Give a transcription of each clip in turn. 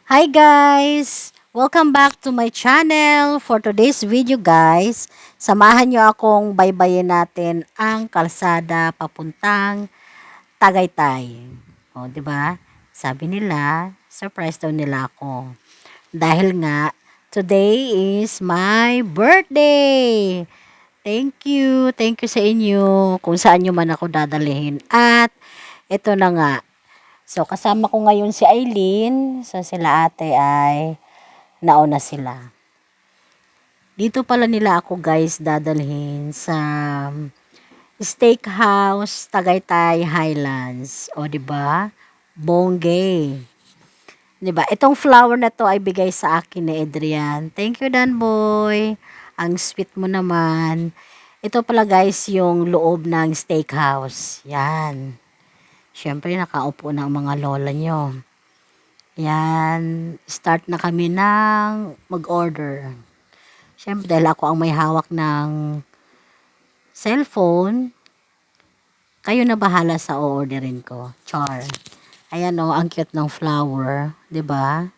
Hi guys! Welcome back to my channel. For today's video guys, samahan nyo akong baybayin natin ang kalsada papuntang Tagaytay. O, di ba? Sabi nila, surprise daw nila ako. Dahil nga, today is my birthday! Thank you sa inyo kung saan nyo man ako dadalhin. At ito na nga, so, kasama ko ngayon si Eileen. So, sila ate ay nauna sila. Dito pala nila ako guys dadalhin sa Steakhouse Tagaytay Highlands. O, di ba? Bonggay. Di ba? Itong flower na to ay bigay sa akin ni Adrian. Thank you, Dan Boy. Ang sweet mo naman. Ito pala guys yung loob ng steakhouse. Yan. Siyempre nakaupo na ang mga lola nyo. Yan, start na kami ng mag-order. Siyempre, dahil ako ang may hawak ng cellphone, kayo na bahala sa o-orderin ko. Char. Ayan o, ang cute ng flower. 'Di ba?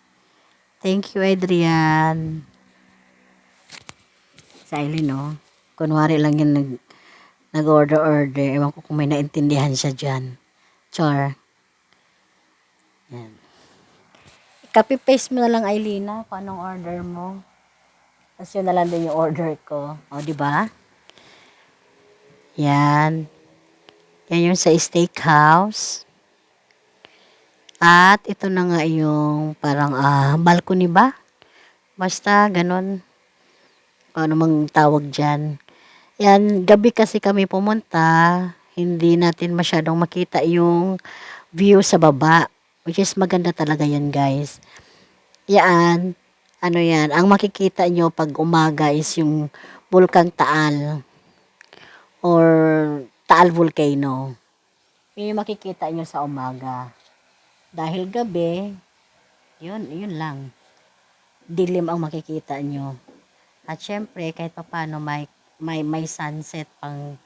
Thank you, Adrian. Sa Eileen, no? Kunwari lang yan nag-order. Ewan ko kung may naintindihan siya dyan. Char. Yan. Copy-paste mo na lang, Eileen, kung anong order mo. Tapos yun na lang din yung order ko. O, di ba? Yan. Yan yung sa steakhouse. At ito na nga yung parang balcony ba? Basta ganun. Ano mang tawag dyan. Yan, gabi kasi kami pumunta. Hindi natin masyadong makita yung view sa baba. Which is maganda talaga yan guys. Yan. Ano yan. Ang makikita nyo pag umaga is yung Bulkang Taal. Or Taal Volcano. Yun yung makikita nyo sa umaga. Dahil gabi, yun lang. Dilim ang makikita nyo. At syempre, kahit papano may sunset pang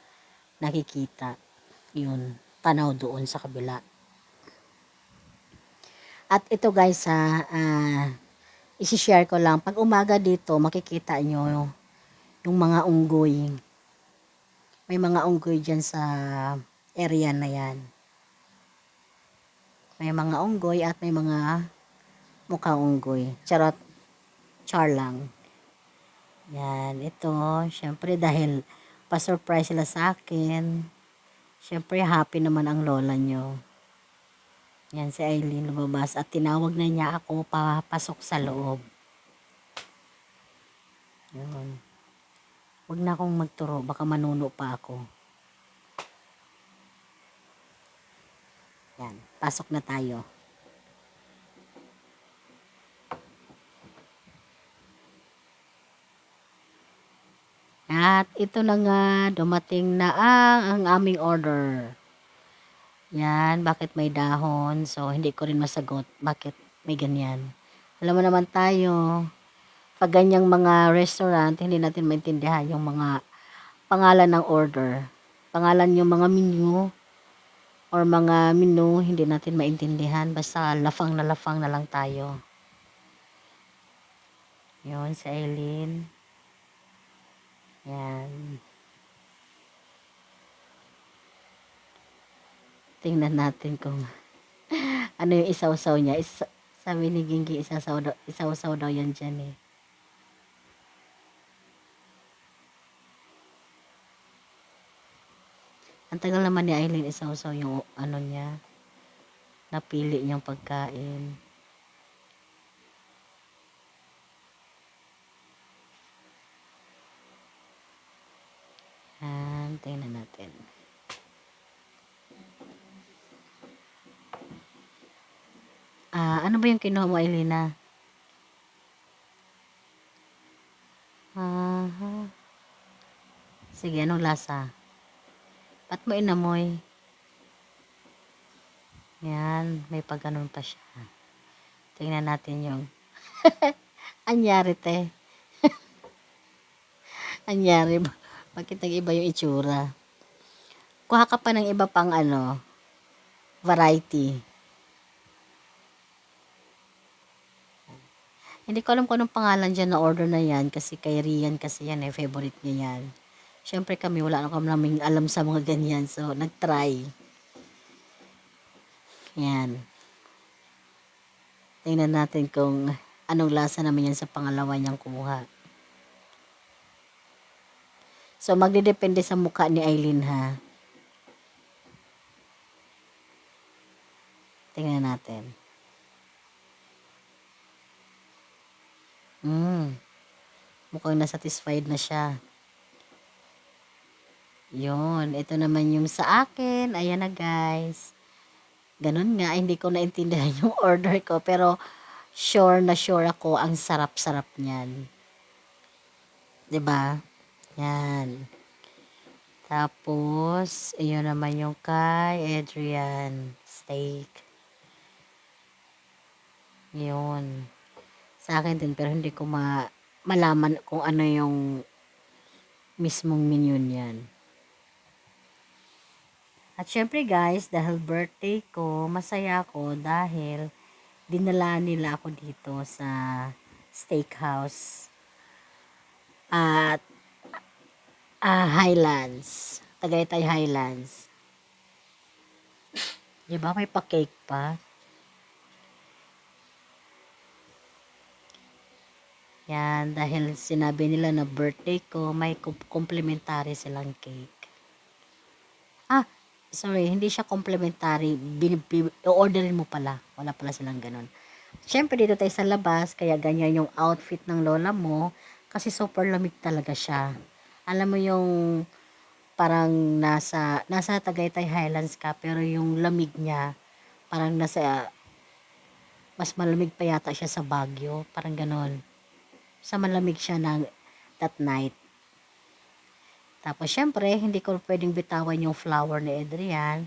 nakikita. Yun, tanaw doon sa kabila. At ito guys isi-share ko lang. Pag umaga dito, makikita nyo yung mga unggoy. May mga unggoy dyan sa area na yan. May mga unggoy at may mga mukhang unggoy. Charot. Char lang. Yan, ito. Syempre dahil pa-surprise sila sa akin. Syempre happy naman ang lola nyo. Yan si Eileen lumabas at tinawag na niya ako papasok sa loob. Yun. Huwag na akong magturo. Baka manuno pa ako. Yan. Pasok na tayo. At ito na nga, dumating na ang aming order. Yan, bakit may dahon? So, hindi ko rin masagot. Bakit may ganyan? Alam mo naman tayo, pag ganyang mga restaurant, hindi natin maintindihan yung mga pangalan ng order. Pangalan yung mga menu or mga menu, hindi natin maintindihan. Basta lafang na lang tayo. Yun, sa Eileen. Yan. Tingnan natin kung ano yung isaw-saw niya. Sabi ni Gingy, isaw-saw daw yan dyan eh. Ang tagal naman ni Eileen isaw-saw yung ano niya. Napili niyang pagkain. Tingnan natin. Ano ba yung kinuha mo, Elena? Sige, anong lasa? Ba't mo inamoy? Yan, may pagganon pa siya. Tingnan natin yung anyari te. Anyari ba? Bakit nag-iba yung itsura? Kuha ka pa ng iba pang variety. Hindi ko alam kung anong pangalan dyan na order na yan kasi kay Rian kasi yan favorite niya yan. Siyempre kami wala na kami naming alam sa mga ganyan so nag-try. Yan. Tingnan natin kung anong lasa naman yan sa pangalawa niyang kuha. So magdedepende sa mukha ni Aileen ha. Tingnan natin. Mukhang na-satisfied na siya. Yun, ito naman yung sa akin. Ayan na guys. Ganun nga, hindi ko naintindihan yung order ko. Pero sure na sure ako ang sarap-sarap niyan. 'Di ba? Yan. Tapos, ayun naman yung kay Adrian. Steak. Yun. Sa akin din, pero hindi ko malaman kung ano yung mismong menu niyan. At syempre guys, dahil birthday ko, masaya ako dahil dinala nila ako dito sa steakhouse at Highlands. Tagaytay Highlands. Diba may pa-cake pa? Yan, dahil sinabi nila na birthday ko, may complimentary silang cake. Sorry, hindi siya complimentary. I-orderin mo pala. Wala pala silang ganun. Siyempre, dito tayo sa labas, kaya ganyan yung outfit ng lola mo. Kasi super lamig talaga siya. Alam mo yung parang nasa Tagaytay Highlands ka, pero yung lamig niya, parang mas malamig pa yata siya sa Baguio. Parang ganon. Sa malamig siya that night. Tapos, syempre, hindi ko pwedeng bitawan yung flower ni Adrian.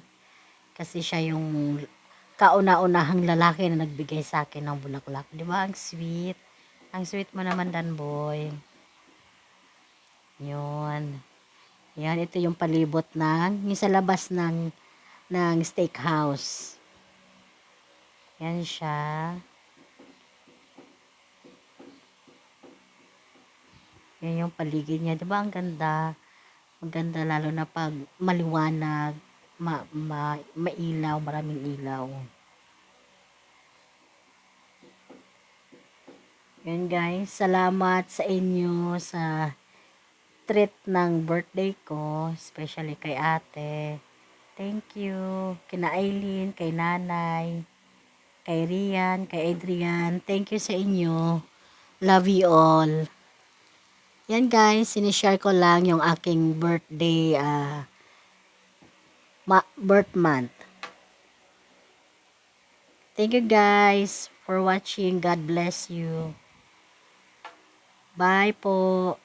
Kasi siya yung kauna-unahang lalaki na nagbigay sa akin ng bulaklak. Di ba? Ang sweet. Ang sweet mo naman, Dan Boy. Yun. Yan, ito yung palibot yung sa labas ng steakhouse. Yan siya. Yan yung paligid niya. Di ba? Ang ganda. Maganda lalo na pag maliwanag, mailaw, maraming ilaw. Yan guys, salamat sa inyo sa treat ng birthday ko, especially kay ate. Thank you. Kina Aileen, kay nanay, kay Rian, kay Adrian. Thank you sa inyo. Love you all. Yan guys, sinishare ko lang yung aking birthday birth month. Thank you guys for watching. God bless you. Bye po.